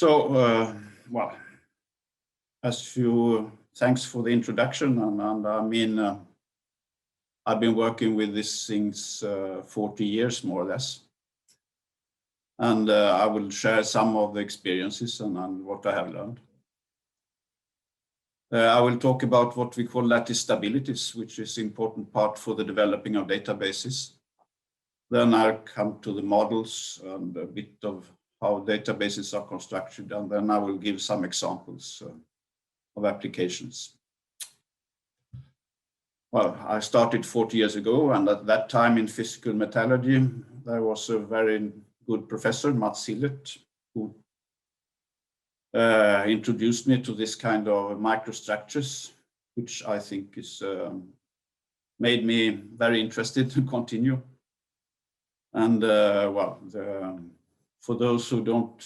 Well, thanks for the introduction. And I mean, I've been working with these things 40 years, more or less. And I will share some of the experiences and what I have learned. I will talk about what we call lattice stabilities, which is an important part for the developing of databases. Then I'll come to the models and a bit of how databases are constructed, and then I will give some examples of applications. Well, I started 40 years ago, and at that time in physical metallurgy, there was a very good professor, MatSQ, who introduced me to this kind of microstructures, which I think is made me very interested to continue. And well, for those who don't